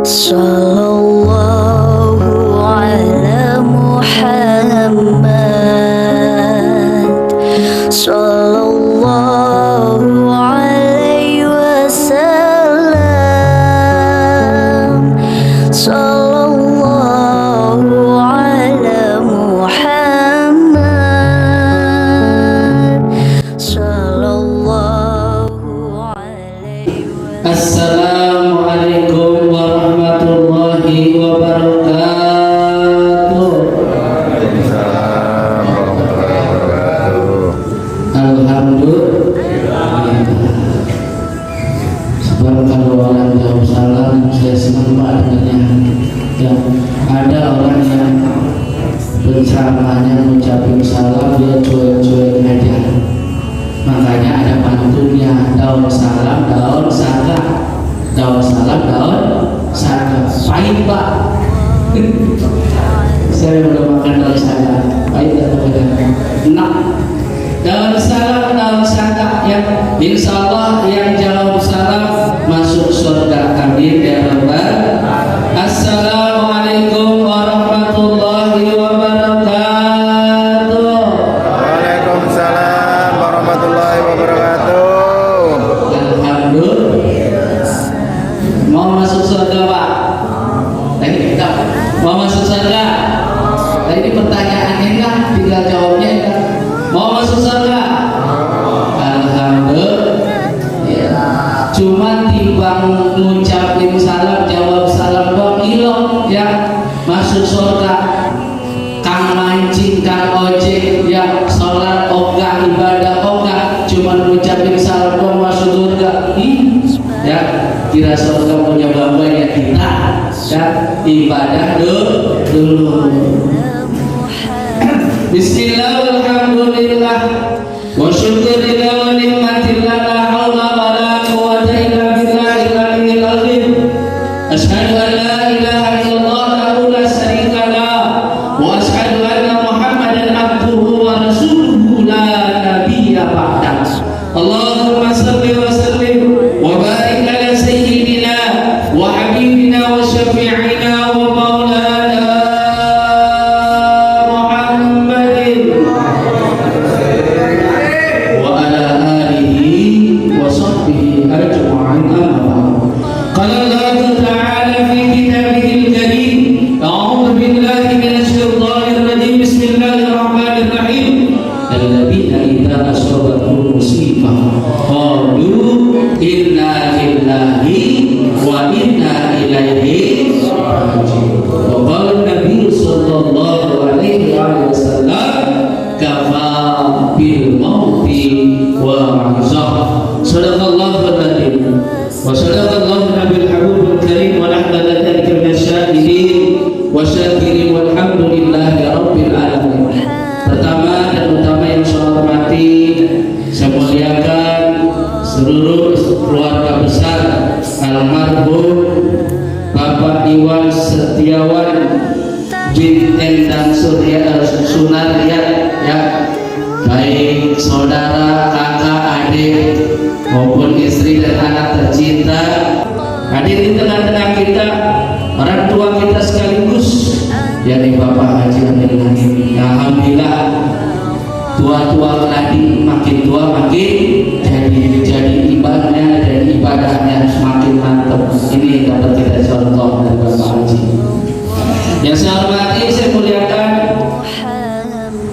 Sallallahu ala Muhammad, Sallallahu alaihi wasallam, Sallallahu ala Muhammad, Sallallahu alaihi wasallam. Assalamualaikum warahmatullahi wabarakatuh. Alhamdulillah. Sebab kalau orang jauh salam, saya senang Pak dengannya. Yang ada orang yang bersamanya mengucapkan salam dia cuek-cuek aja. Makanya ada pantunnya, daun salam daun saga, daun salam daun saga. Pahit Pak. Saya udah makan daun saga, pahit atau tidak? Enak. Daun salam daun saga ya. Insya Allah yang jawab salam masuk surga. Amin ya rabbal. Assalamualaikum warahmatullahi wabarakatuh. Waalaikumsalam warahmatullahi wabarakatuh. Alhamdulillah. Mau masuk surga Pak? Lagi kita mau masuk surga? Nah, ini pertanyaannya enggak, tinggal jawabnya enggak. Mau masuk surga? Alhamdulillah. Cuma timbang ngucapin salam, jawab salam doang ilok ya masuk surga. Kang mancing, kang ojek, ya sholat ogah, ibadah ogah, cuma ngucapin salam doang masuk surga. Ya kira surga punya bapak ya kita, ya ibadah dulu. Bismillah, alhamdulillah, wa syukurillah wa nikmatillah, la hawla wa la quwwata illa billahil aliyyil azim. Asyhadu an la ilaha illallah wahdahu la syarika lah, wa asyhadu anna Muhammadan abduhu wa rasuluhu la nabiyya ba'dah. Allahumma shalli wa sallim wa barik ala sayyidina wa habibina wa syafi'ina wa maulana Muhammadin wa ala alihi wa sahbihi ajma'in. Qala Allah ta'ala fi kitabihil karim, a'udzu billahi minasy syaithanir rajim. Bismillahirrahmanirrahim. Alladzina idza asabatuhum musibah qalu inna lillahi wa inna ilaihi raji'un. Wa qala Nabi sallallahu alaihi wasallam, kafa bil mauti wa azab. Sadaqallahul adzim wa sadaqallahu nabiyul habibul karim wa nahnu ladzalika minasyahidin wa syakirin walhamdulillahi rabbil alamin. Pertama dan utama yang saya hormati, saya muliakan seluruh keluarga besar almarhum Bapak Iwan Setiawan bin Endang Sunaria ya, baik saudara, kakak, adik maupun istri dan anak tercinta hadir di tengah-tengah kita, orang tua kita sekaligus yakni Bapak Haji Amir Langit. Alhamdulillah tua-tua keladi makin tua makin jadi ibadahnya dan ibadahnya semakin mantap. Ini dapat kita contoh dari Bapak Haji. Yang saya hormati, saya muliakan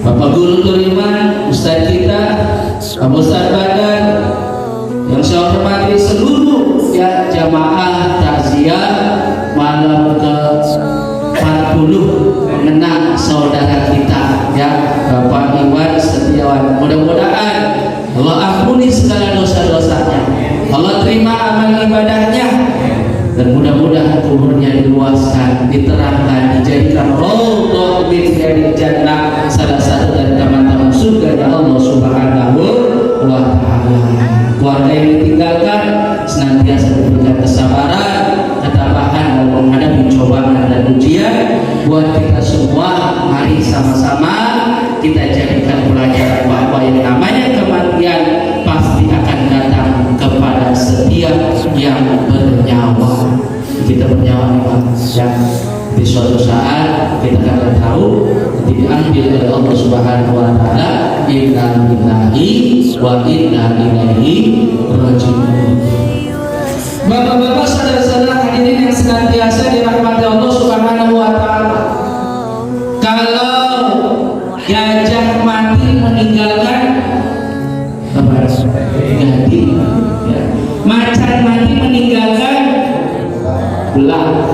Bapak Guru Turiman, Ustadz kita Abu Ustadz Badan. Yang saya hormati seluruh ya jamaah takziah malam ke 40 mengenang saudara kita ya Bapak Iwan Setiawan. Mudah-mudahan Allah ampuni segala dosa-dosanya, Allah terima amal ibadahnya, dan mudah-mudahan kuburnya diluaskan, diterangkan, dijadikan raudhah min riyadil jannah, salah satu dari taman-taman surga ya Allah Subhanahu wa ta'ala. Keluarga yang ditinggalkan senantiasa diberikan kesabaran, ketabahan dalam menghadapi cobaan dan ujian. Buat kita semua, mari sama-sama kita jadikan pelajaran bahwa yang namanya kematian pasti akan datang kepada setiap yang bernyawa. kita bernyawa nikmat ya. Di suatu saat kita akan tahu diambil oleh Allah Subhanahu wa taala, inna lillahi wa inna ilaihi raji'un. Bapak-bapak, saudara-saudara hadirin yang senantiasa dirahmati Allah Subhanahu wa taala. Kalau gajah mati meninggalkan apa? Gadi ya. Macan mati meninggalkan belah.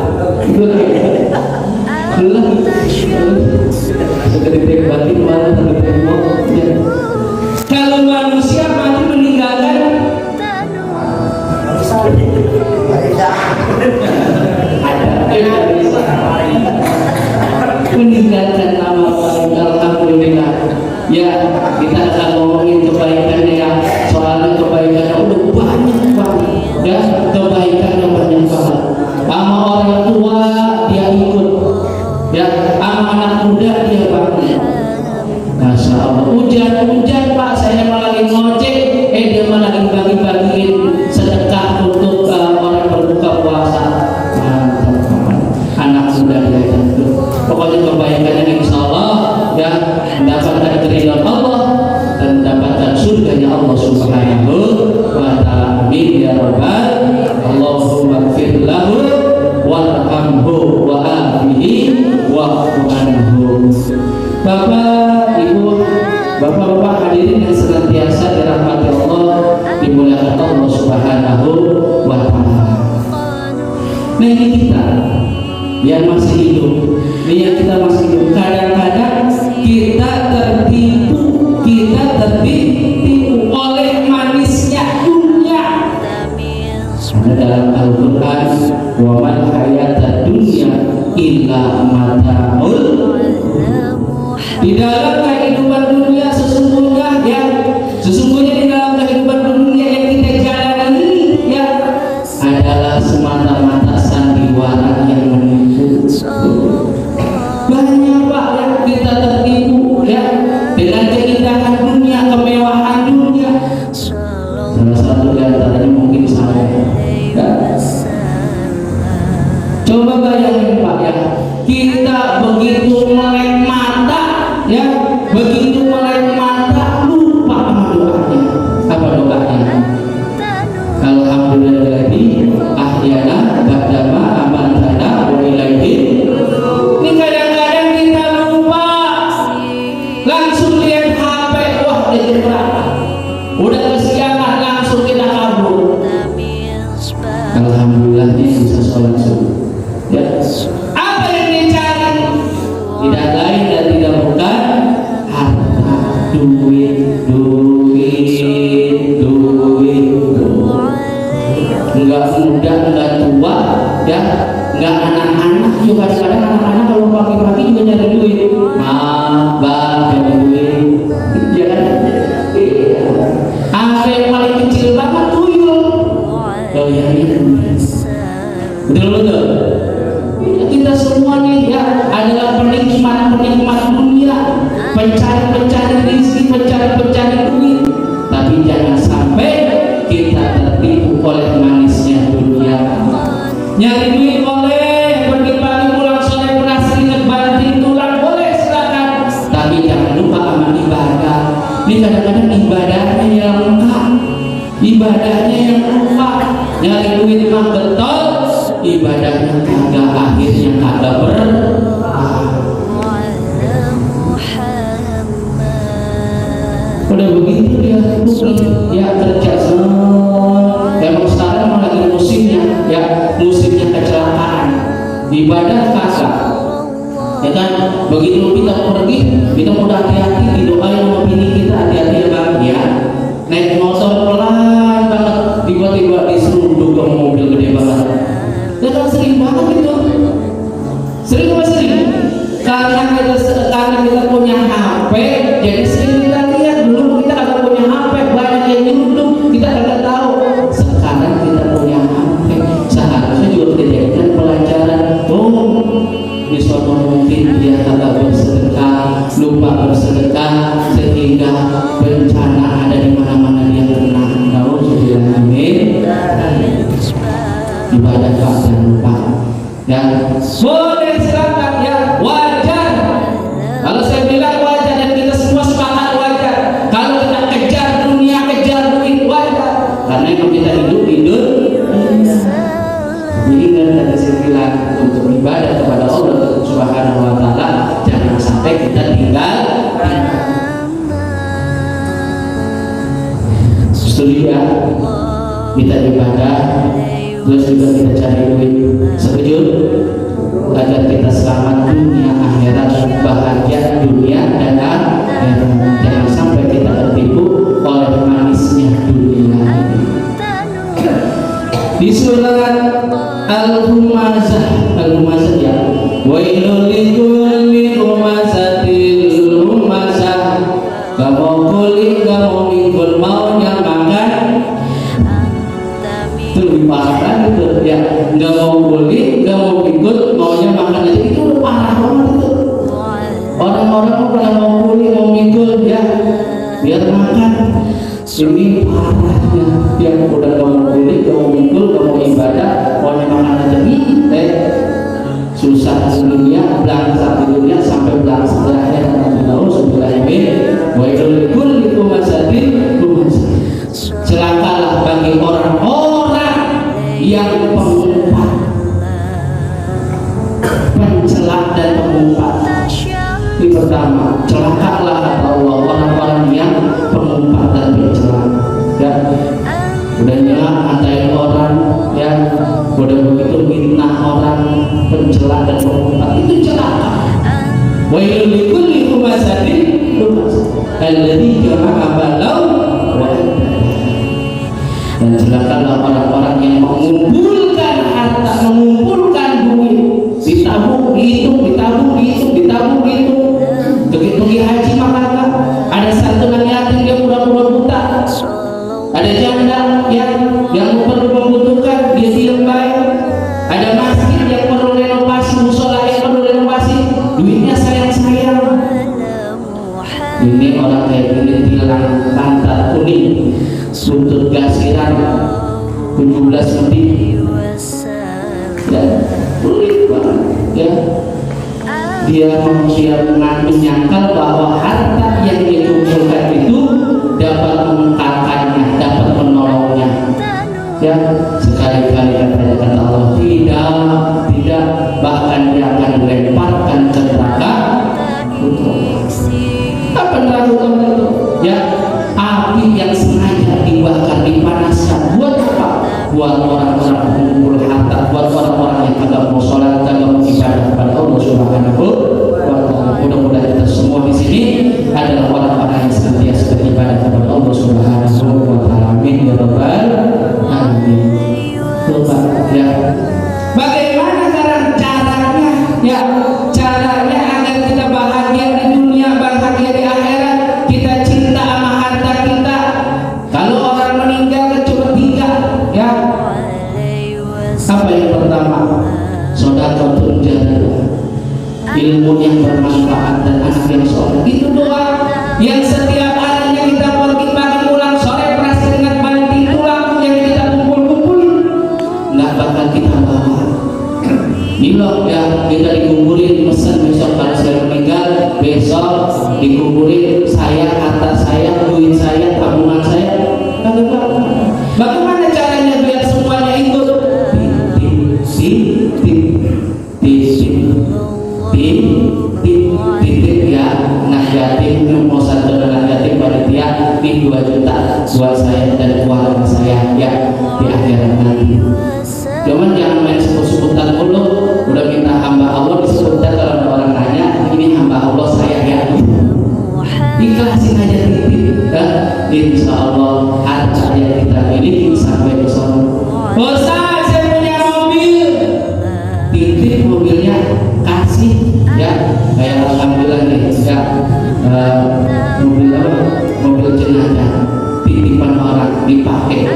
Kalau manusia mati meninggalkan meninggalkan nama baik. Alhamdulillah ya, kita akan ngomongin kebaikannya ya. Soalnya kebaikannya udah banyak banget ya, kebaikannya banyak banget. Sama orang tua dia ikut ya, sama anak muda dia bangun. Masya Allah, hujan Pak, saya malah lagi ngojek, dia malah lagi bagi-bagiin sedekah untuk orang berbuka puasa. Mantap, anak muda dia itu. Pokoknya kebaikannya insya Allah ya, mendapatkan keridhaan Allah dan mendapatkan surganya Allah Subhanahu wa taala. Amin ya rabbal Allahumma ighfir lahu warhamhu wa afihi wa anhu. Bapak, Ibu, Bapak-bapak hadirin yang senantiasa dirahmati Allah, dimuliakan Allah Subhanahu wa taala. Nah, ini kita yang masih hidup, kita masih hidup. Kadang-kadang kita tertipu oleh manisnya dunia. Dalam Al-Quran, wa man hayata dunya illa mata'ul. Di dalam kehidupan dunia sesungguhnya di dalam kehidupan dunia yang kita jalani ini ya adalah semata-mata sandiwara yang menipu. Banyak Pak yang kita tertipu ya dengan keindahan dunia, kemewahan dunia. Salah satu di antaranya mungkin saya ya. Coba bayangin Pak ya, kita begitu melek mata ya, begitu melek mata lupa sama doanya. Apa doanya? Alhamdulillahi ahyana ba'dama amatana wa ilaihi. Ini kadang-kadang kita lupa, langsung lihat HP, wah itu berapa, udah kesiangan langsung kita kabur. Alhamdulillah bisa sholat subuh ya. Apa yang dicari? Tidak lain dan tidak bukan harta, duit. Enggak muda, enggak tua ya, enggak anak-anak juga. Kadang-kadang anak-anak kalau pagi-pagi juga nyari duit, cari duit ya kan. Sampai yang paling kecil banget tuyul. Oh ya ini betul. Kita semua nih ya adalah penikmat dunia, pencari rezeki, pencari duit. Tapi jangan sampai kita tertipu oleh manisnya dunia. Nyari duit boleh, pagi-pagi pulang sore beras keringet banting tulang boleh, silakan. Tapi jangan lupa amal ibadah. Ini kadang-kadang ibadahnya yang lengkap, ibadahnya yang lupa. Nyari duit mah betul, ibadahnya kagak, akhirnya kagak udah begitu dia kerja emang sekarang malah lagi musimnya kecelakaan, ibadah kagak ya kan. Begitu kita pergi, kita udah hati-hati, didoain sama bini kita, hati-hati ya Bang ya, naik motor pelan banget, tiba-tiba diseruduk ke mobil gede banget ya kan. Sering banget itu, sering karena kita punya HP, jadi sering kita lihat. Dulu kita agak punya HP, banyak yang nyelundup, kita agak tahu. Sekarang kita punya HP, seharusnya juga kita jadikan pelajaran. Di suatu mungkin dia agak bersedekah, lupa bersedekah, sehingga bencana ada di mana-mana dia kena. Amin. Ibadah jangan lupa. Ya, boleh silakan ya, wajar. Kalau saya bilang wajar dan kita semua sepakat wajar. Kalau kita kejar dunia, kejar duit, wajar. Karena yang kita hidup. Jadi tadi saya bilang untuk ibadah kepada Allah Subhanahu Wa Taala jangan sampai kita tinggal. Setuju ya? Kita ibadah, terus juga kita cari duit. Setuju? Agar kita selamat dunia akhirat, bahagia dunia dan akhirat. Jangan sampai kita tertipu oleh manisnya dunia. Di surat Al-Humazah ya, wailul likulli humazatil humazah. Kamu kulit kamu mingkul maunya makan, itu lebih parah gitu ya. Nggak mau kulit, nggak mau mingkul maunya makan aja, itu parah banget itu. Orang-orang pada mau kulit mau mingkul ya biar makan. Ini parahnya yang udah gak mau kulit, gak mau mingkul, gak mau ibadah, maunya makan aja. Susah di dunia, belangsak di dunia sampai belangsak di akhirat. Celakalah bagi orang-orang yang pengumpat, pencelak dan pengumpat. Yang pertama, celakalah kata Allah orang-orang yang pengumpat dan pencelak. Ya, udah nyelak ngatain orang, ya, udah begitu fitnah orang, pencelak dan pengumpat, itu celaka. Wailul likulli humazatin lumazah alladzi jama'a malan wa addadah. Dan celakalah orang-orang yang mengumpulkan harta, mengumpulkan duit, ditabung dihitung. Begitu pergi haji maka ada satu anak yatim dia pura-pura buta, ada janda yang perlu membutuhkan dia diam baik, ada masjid yang perlu renovasi, musola yang perlu renovasi, duitnya sayang. Ini orang kayak gini tilang pantat kuning, buntut gasiran 17 menit, ya pelit banget ya. Dia menyangkal bahwa harta yang dia kumpulkan itu dapat mengangkatnya, dapat menolongnya. Ya, sekali-kali kata Allah tidak, bahkan dia akan dilemparkan ke neraka. Apa neraka itu? Ya, api yang sengaja dibakar, dipanaskan. Buat apa? Buat orang-orang pengumpul harta, buat orang-orang yang kagak mau sholat, kagak mau ibadah kepada Allah Subhanahu wa Ta'ala. Mudah-mudahan kita semua di sini adalah orang-orang yang senantiasa beribadah kepada Allah Subhanahu wa Ta'ala. Amin ya rabbal alamin. Ya, bagaimana caranya? Ya, caranya agar kita bahagia di dunia, bahagia di akhirat. Kita cinta sama harta kita. Kalau orang meninggal cuma 3, ya. Apa yang pertama? Sedekahun jariyah, ilmu yang bermanfaat dan anak yang soleh. Itu doa yang setiap harinya kita pergi pagi pulang sore pasti dengan banting tulang yang kita kumpulin, nggak bakal kita bawa. Nilok ya, kita dikumpulin pesan besok kalau saya meninggal, besok dikumpulin saya, harta saya, duit saya, tabungan saya. Bagaimana caranya biar semuanya ikut? Titip ya, anak yatim, mau satu anak yatim panitia ini 2 juta buat saya dan keluarga saya ya di akhirat nanti. Cuman jangan main sebut-sebutan dulu, udah minta hamba Allah disebutkan. Kalau ada orang nanya ini hamba Allah saya ya, ikhlasin aja titip ya. Insya Allah harta yang kita miliki sampai ke sana. Bosan saya punya mobil, titip mobilnya kasih ya, kayak alhamdulillah nih ya, mobil jenazah titipan orang dipakai,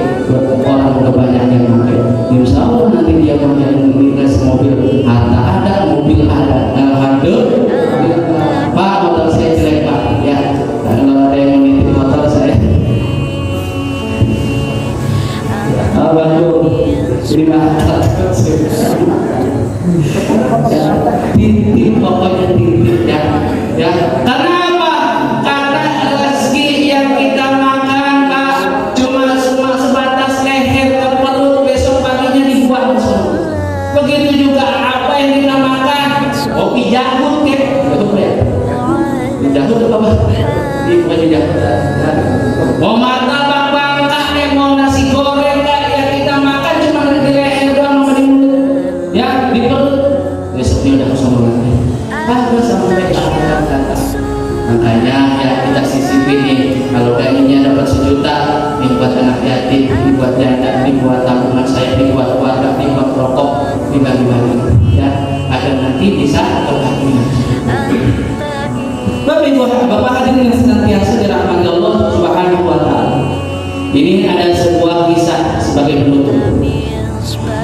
orang udah banyak yang pakai. Insya Allah nanti dia pakai mobil, harta ada, mobil ada. Alhamdulillah. Pak, motor saya jelek Pak ya, kalau ada yang menitip motor saya begitu juga apa yang kita makan, kopi jagung betul ya? Jagung apa bah? Bukan jagung. Mau martabak bangka mau nasi goreng ya kita makan cuma di leher doang sama di mulut, ya di perut. Besoknya udah kosong lagi. Sampai kata. Makanya ya kita sisipin nih, kalau pengennya dapat 1 juta, nih buat anak yatim, nih buat janda, nih buat tabungan saya, nih buat keluarga, nih buat rokok, dibagi-bagi, ya, agar nanti bisa berhasil. Bapak hadirin yang senantiasa dirahmati Allah Subhanahu wa Ta'ala. Ini ada sebuah kisah sebagai penutup.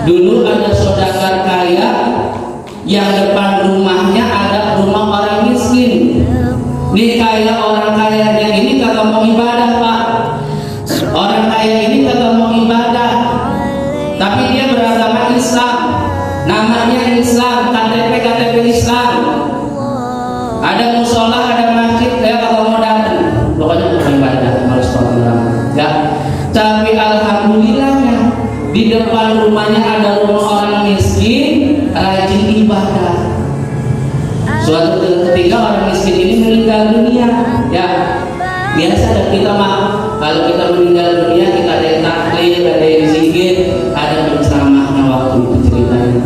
Dulu ada saudagar kaya yang depan rumahnya ada rumah orang miskin. Nih kaya orang kayanya ini kagak mau ibadah pak. Orang kaya ini kagak mau ibadah, tapi dia beragama Islam, namanya Islam, KTP Islam. Ada musola, ada masjid, dia kagak mau datang. Pokoknya mau ibadah, harus sholat. Ya. Tapi alhamdulillahnya di depan rumahnya ada rumah orang miskin, rajin ibadah. Suatu ketika orang miskin ini meninggal dunia, ya biasa ada kita mah kalau kita meninggal dunia kita ada yang tahlil, ada yang zikir, ada penceramahnya waktu itu ceritanya.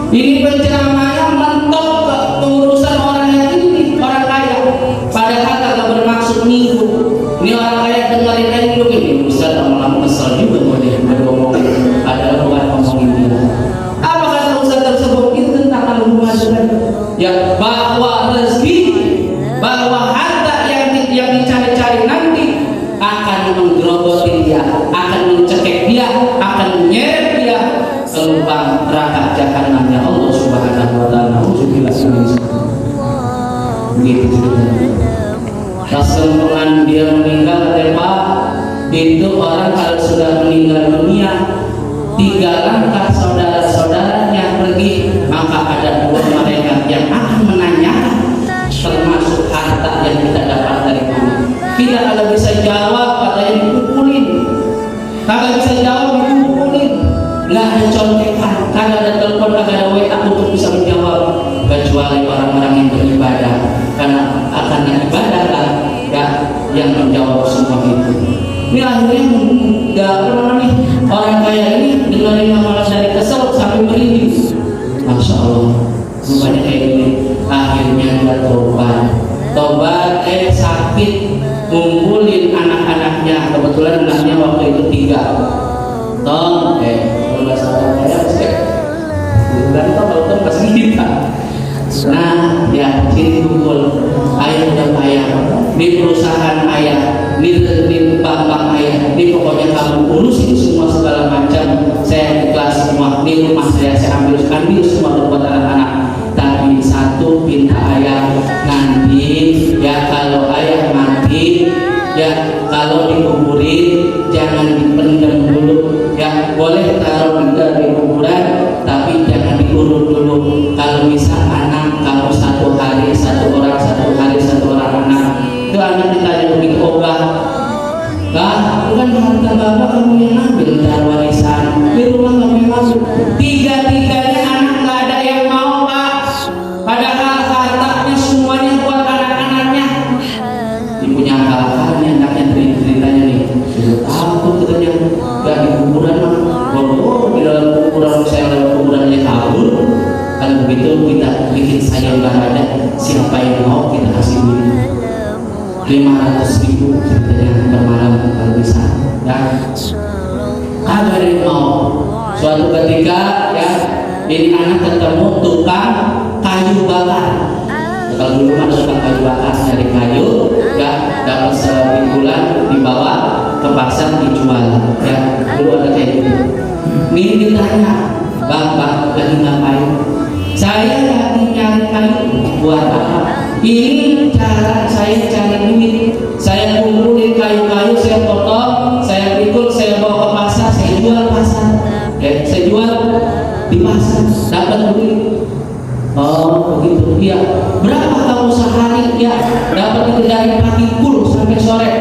Ini penceramahnya mentok ke urusan orang yang ini, orang kaya. Padahal kagak bermaksud nipu. Ini orang kaya dengerin aja dulu ini, Ustaz lama-lama kesel juga mau dia ngomongin, padahal bukan ngomongin dia. Apa kata Ustaz tersebut? Itu tentang al-hubungan ya, bahwa rezeki, bahwa harta yang dicari-cari nanti akan menggerogoti dia, akan mencekik dia, akan menyeret dia ke lubang neraka jahanamnya Allah Subhanahu wa Ta'ala. Begitu ceritanya. Rasulullah dia meninggal, Pak, itu orang kalau sudah meninggal dunia 3 langkah saudara-saudaranya pergi, maka ada 2 mereka yang akan menanyakan termasuk harta yang kita dapat dari mana. Kita kalau bisa jawab katanya dipukulin, kalau bisa jawab dipukulin, nggak ada contekan, kalau ada telepon, kalau ada WA untuk bisa menjawab, kecuali orang-orang yang beribadah, karena akan ibadah lah ya yang menjawab semua itu. Ini akhirnya nggak pernah nih orang kaya ini dengerin malah dari kesel sampai merinding. Masya Allah, rupanya kayak gini. Akhirnya dia tobat sakit, ngumpulin anak-anaknya. Kebetulan anaknya waktu itu 3. Kalau nggak salah saya bukan kalau pasti kita. Nah, ya sini kumpul ayah dan ayah di perusahaan ayah, di bank ayah, di pokoknya kamu urus itu semua segala macam. Saya ikhlas semua di rumah saya ambil semua buat anak-anak. Tapi satu pinta ayah nanti ya kalau ayah mati ya kalau dikuburin jangan dipendam dulu ya, boleh taruh di kuburan tapi jangan diurut dulu. Kalau bisa anak kamu 1 hari 1 orang, 1 hari 1 orang anak itu anak ditanya begitu ogah, bukan harta bapak kamu yang ambil dari warisan di rumah kamu yang masuk. 3-tiganya anak nggak ada yang mau pak, padahal hartanya semuanya buat anak-anaknya. Ibunya akal-akalnya anaknya ceritanya nih, takut katanya gak di kuburan mah, di dalam kuburan saya dalam kuburannya kabur. Kalau begitu kita bikin sayembara, siapa yang mau kita kasih duit 500.000 ceritanya per malam kalau bisa ya. Kagak ada yang mau. Suatu ketika ya ini anak ketemu tukang kayu bakar. Kalau dulu ada tukang kayu bakar dari kayu ya, dapat sebingkulan dibawa ke pasar dijual ya, dulu ada kayak gitu. Ini ditanya, Bapak lagi ngapain? Saya lagi nyari kayu. Buat apa? Ini cara saya cari duit. Saya kumpulin kayu-kayu, saya potong, saya pikul, saya bawa ke pasar, saya jual pasar. Ya, saya jual di pasar, dapat duit. Oh begitu, iya. Berapa kamu sehari? Ya, dapat itu dari pagi puluh sampai sore.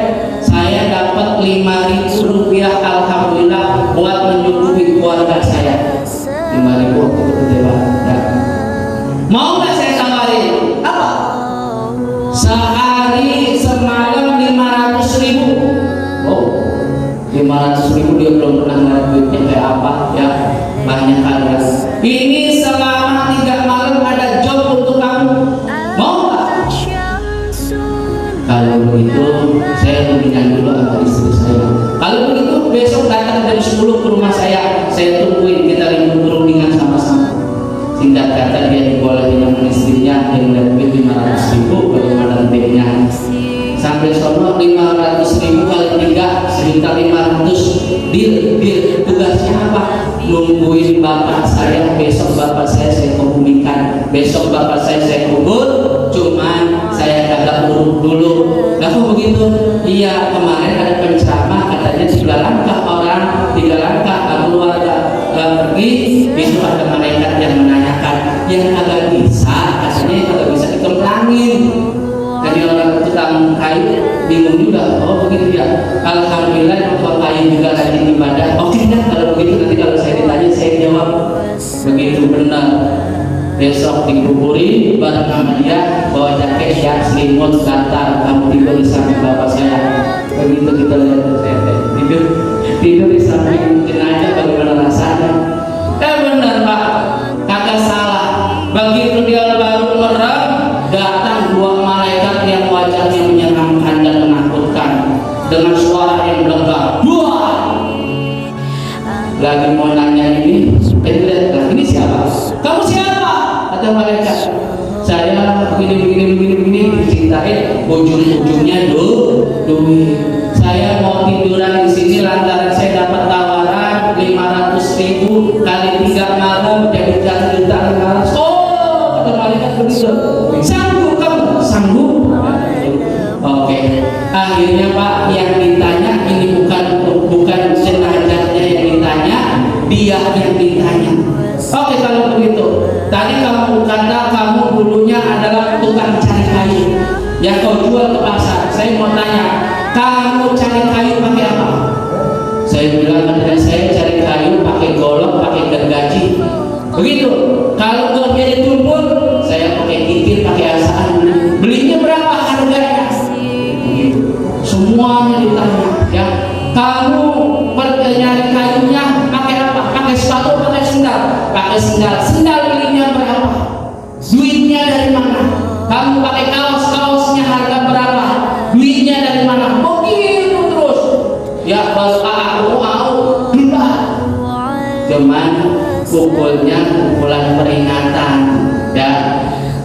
Saya dapat 5.000 rupiah, alhamdulillah buat mencukupi keluarga saya. 5.000 waktu itu Ini selama 3 malam ada job untuk kamu, mau nggak? Kalau begitu saya hubungan dulu sama istri saya. Kalau begitu besok datang jam 10 ke rumah saya tungguin, kita ribut perundingan sama-sama. Singkat kata dia dibolehin sama istrinya, dia ngeliat duit 500.000 bagaimana lebihnya. Sampai sono 500.000 kali 3 sejuta 500. Deal. Tugasnya apa? Nungguin bapak saya. Besok bapak saya kebumikan. Besok bapak saya kubur. Cuman saya kagak urut dulu. Lah kok begitu? Iya, kemarin ada penceramah katanya 3 langkah orang, 3 langkah keluarga pergi, besok ada malaikat yang menanyakan, yang kagak bisa, katanya kagak bisa dikemplangin. Jadi orang tukang kayu bingung juga. Oh begitu ya. Alhamdulillah tukang kayu juga rajin ibadah. Oke dah kalau begitu, nanti kalau saya ditanya saya jawab. Begitu benar. Besok dikuburi bareng sama dia, bawa jaket ya, selimut, datar, kamu tidur di samping bapak saya. Begitu kita lihat saya tidur di samping jenazah, bagaimana rasanya? Benar Pak, kagak salah. Begitu dia baru merem, datang 2 malaikat yang wajahnya menyeramkan dan menakutkan dengan suara yang menggelegar. Lagi mau nanya ini, lihat, ini siapa? Kamu siapa? Kata malaikat. Saya begini, diceritain ujung-ujungnya duit. Saya mau tiduran di sini lantaran saya dapat tawaran 500.000 kali 3 malam jadi 1.500.000. Oh, kata malaikat begitu. Sanggup kamu? Sanggup. Oke. Akhirnya Pak, yang ditanya ini bukan jenazahnya yang ditanya, dia yang ditanya. Oke, kalau begitu. Tadi kamu kata kamu dulunya adalah tukang cari kayu yang kau jual ke pasar. Saya mau tanya, kamu cari kayu pakai apa? Saya bilang kepada saya cari kayu pakai golok, pakai gergaji. Begitu. Kalau goloknya ditumpul, saya pakai titir, pakai asaan. Belinya berapa harganya? Begitu. Semuanya ditanya. Ya, kamu nyari kayunya pakai apa? Pakai sepatu, pakai sendal? Pakai sendal. Sendal belinya berapa? Duitnya dari mana? Kamu pakai kaosnya harga berapa? Duitnya dari mana? Begitu terus. Ya kalau aku mau enggak. Cuman pukulnya pukulan peringatan, ya.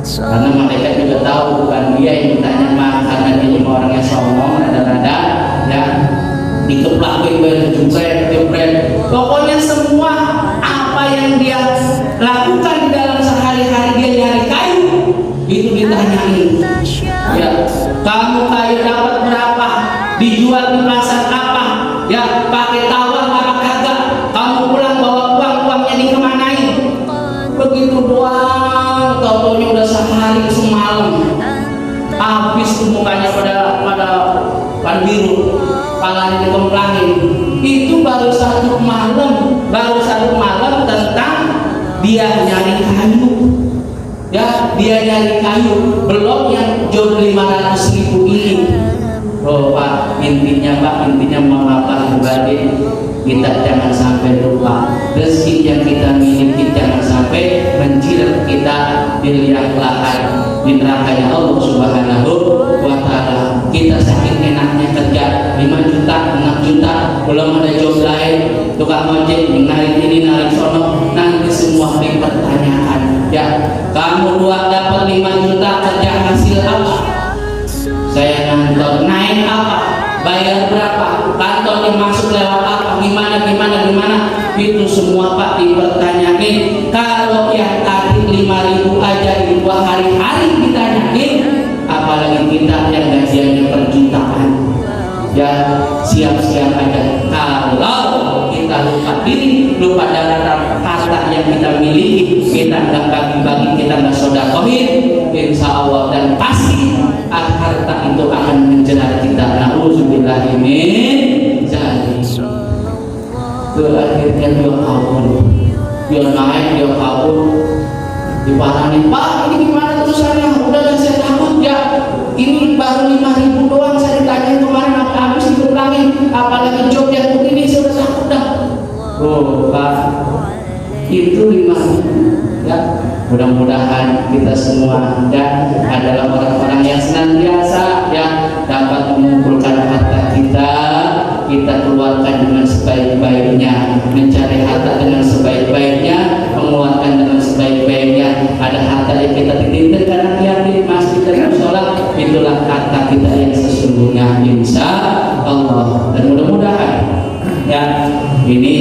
Karena malaikat juga tahu bukan dia yang ditanya, karena dia cuma orangnya sombong, rada-rada, ya. Dikeplakin jempret. Pokoknya semua apa yang dia lakukan di dalam sehari-hari dia nyari kayu itu ditanyain. Ya, kamu kayu dapat berapa? Dijual di pasar apa? Ya, pakai tawar apa kagak? Kamu pulang bawa uangnya dikemanain? Begitu doang. Totonya udah sehari semalam. Habis tuh mukanya pada biru, palanya dikemplangin. Itu baru satu malam tentang dia nyari kayu. Ya, dia nyari kayu, belum yang job 500.000 ini. Oh Pak, intinya mengapa pribadi kita jangan sampai lupa rezeki yang kita miliki, jangan sampai mencilat kita di liang lahat di neraka Allah Subhanahu wa Ta'ala. Kita saking enaknya kerja 5 juta, 6 juta, belum ada job lain, tukang ojek narik ini narik sono, nanti semua dipertanyakan. Ya, kamu dapat 5 juta kerja hasil apa? Saya ngantor, naik apa? Bayar berapa? Kantornya masuk lewat apa? Gimana? Itu semua Pak dipertanyain. Kalau yang tadi 5.000 aja di 2 hari-hari ditanyain, apalagi kita yang gajiannya per jutaan. Ya, siap-siap aja. Kalau kita lupa diri, lupa daratan harta yang kita miliki, kita nggak bagi-bagi, kita nggak sodakohin, insya Allah dan pasti harta itu akan menjerat kita. Nauzubillah min dzalik. Akhirnya dia kabur, dia naik, dia kabur, diparahin. Pak, ini gimana terusannya? Udah saya takut ya. Ini baru 5.000 doang, saya ditanya kemarin habis dikurangin, apalagi job yang begini saya udah takut dah. Oh Pak, itu 5.000 Mudah-mudahan kita semua ya adalah orang-orang yang senantiasa ya dapat mengumpulkan harta kita keluarkan dengan sebaik-baiknya, mencari harta dengan sebaik-baiknya, mengeluarkan dengan sebaik-baiknya. Ada harta yang kita titipkan karena yakin masjid dan sholat, itulah harta kita yang sesungguhnya, insya Allah. Dan mudah-mudahan ya ini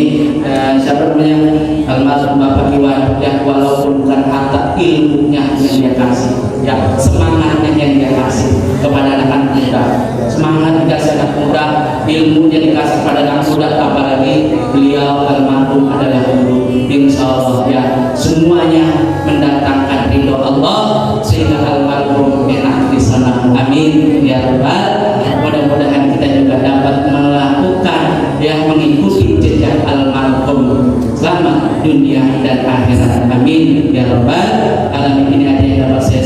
siapa namanya almarhum Bapak Iwan yang walaupun bukan harta, ilmunya yang dia kasih ya, semangatnya yang dia kasih kepada anak muda, semangat dikasih anak muda, ilmunya dikasih pada anak muda, apalagi beliau almarhum adalah guru. Insya Allah ya semuanya mendatangkan ridho Allah sehingga almarhum enak di sana. Amin ya rabbal. Mudah-mudahan kita juga dapat melakukan yang mengikuti jejak almarhum selama dunia dan akhirat. Amin ya rabbal alamin. Ini ada yang dapat saya